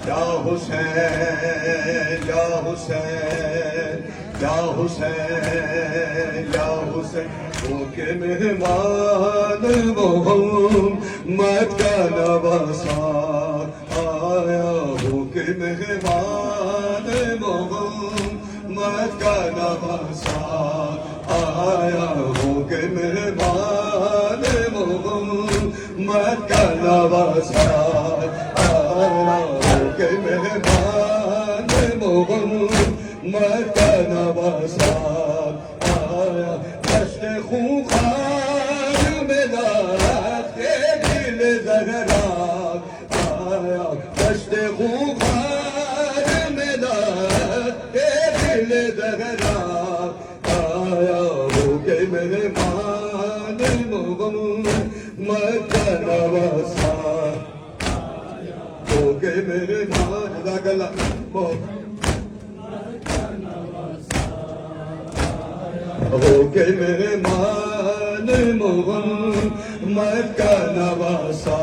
یا حسین یا حسین یا حسین یا حسین ہو کے مہمان محمد کا نواسا آیا ہو کے مہمان محمد کا نواسا آیا ہو کے مہمان محمد کا نواسا آیا ہو کے مہمان محمد کا نواسا آیا دشت خونخوار میں رات کے دل زہرا آیا دشت خونخوار میں رات کے دل زہرا آیا ہو کے مہمان محمد کا نواسا ہو کے مہمان جزاک اللہ ہو کے مہمان محمد کا نواسا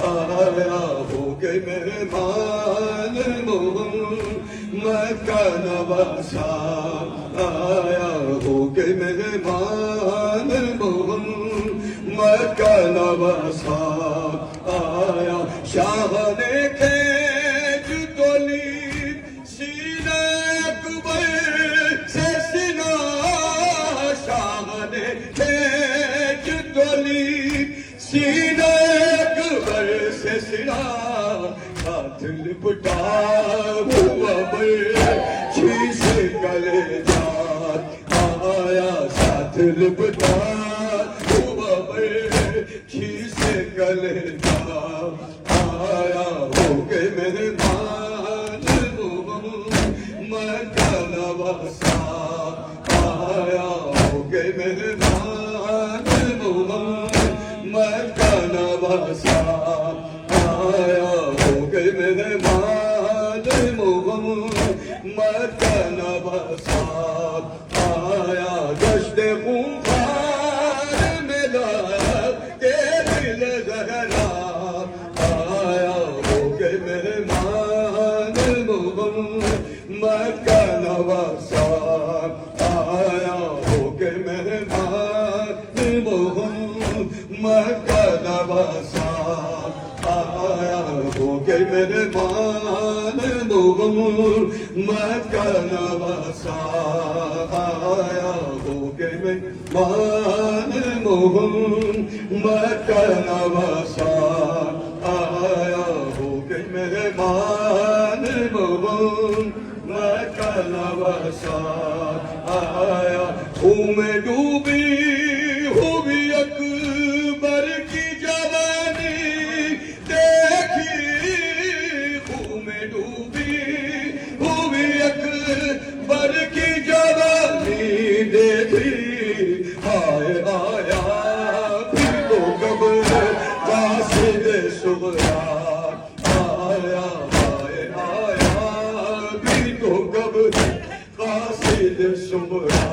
آیا ہو کے مہمان محمد کا نواسا آیا ہو کے مہمان محمد کا نواسا آیا شاہ نے کھینچ تولی سینہ اکبر سے سینہ شاہ نے کھینچ تولی سینہ اکبر سے سینہ ہاتھ لپٹا ہوا برچھی سے گلے جات آیا ساتھ لپٹا ہوا برچھی سے گلے جات آیا ہو کے مہمان محمد کا نواسا آیا ہو کے مہمان محمد کا نواسا آیا ہو کے مہمان محمد کا نواسا آیا دشت خونخوار میں رات کے دل زہرا آیا ہو کے مہمان محمد کا نواسا آیا ہو کے مہمان محمد کا نواسا آیا ہو کے مہمان محمد کا نواسا آیا ہو کے مہمان محمد کا نواسا آیا ہو کے مہمان محمد کا نواسا آیا خون میں ڈوبی ہوئی اکبر کی جوانی دیکھی خون میں ڈوبی ہوئی اکبر کی جوانی دیکھی ہائے آیا پھر تو قبر قاصد صغرا آیا ہائے آیا پھر تو قبر قاصد صغرا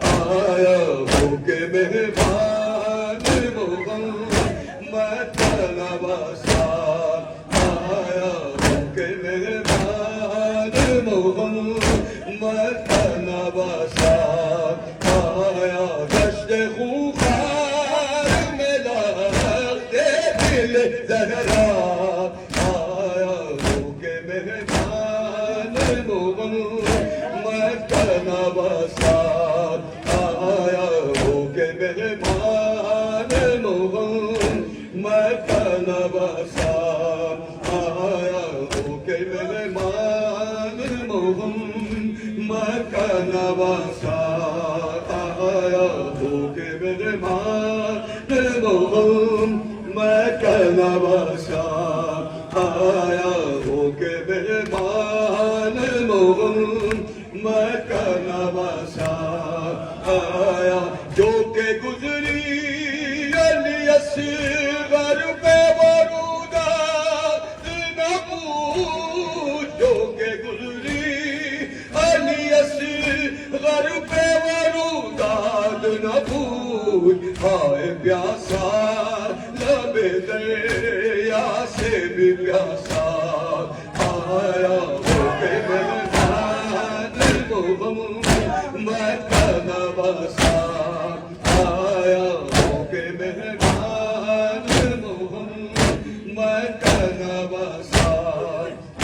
آیا ہو کے مہمان محمد کا نواسا آیا ہو کے مہمان محمد کا نواسا آیا دشت خونخوار میں رات کے دل زہرا آیا ہو کے مہمان محمد کا نواسا آیا ہو کے مہمان محمد کا نواسا آیا ہو کے مہمان محمد کا نواسا آیا ہو کے مہمان محمد کا نواسا آیا ہو کے مہمان محمد کا نواسا آیا جو کہ گزری علی اصغر پہ ورودات نہ پوچھ جو کہ گزری علی اصغر پہ ورودات نہ پوچھ ہائے پیاسا لب دریا سے بھی پیاسا نواسا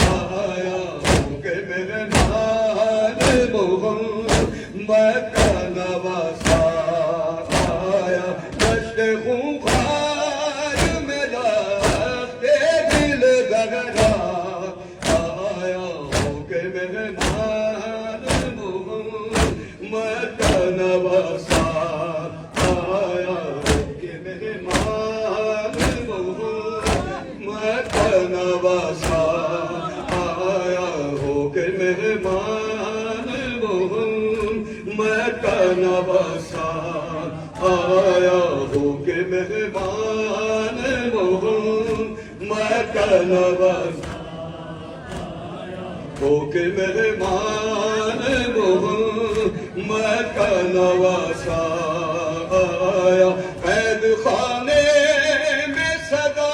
آیا ہو کے مہمان محمد کا نواسا آیا دشت خونخوار میں رکھتے دل گہرا آیا ہو کے مہمان محمد کا نواسا آیا ہو کے مہمان محمد کا نواسا آیا ہو کے مہمان محمد کا نواسا آیا ہو کے مہمان محمد کا نواسا ہو کے مہمان محمد کا نواسا آیا قید خانے میں صدا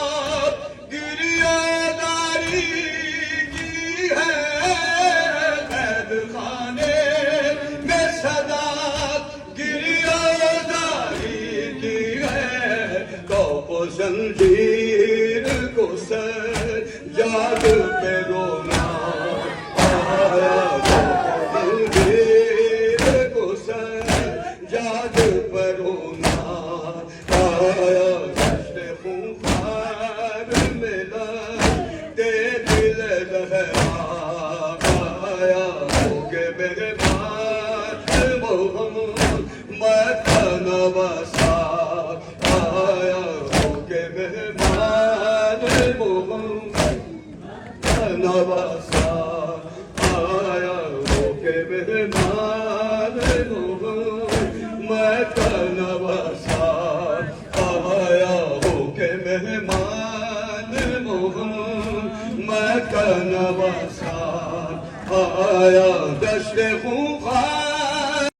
گریاداری کی ہے قید خانے میں صدا گریاداری کی ہے تو زنجیر کو سر جاد پہ رونا آیا زنجیر کو سر جاد پہ رونا آیا دشت خونخوار میں لگتے دل لہرا آیا ہو کے مہمان محمد کا نواسا آیا ہو کے مہمان محمد کا نواسا آیا ہو کے مہمان محمد کا نواسا آیا ہو کے مہمان محمد کا نواسا آیا دشت خونخوار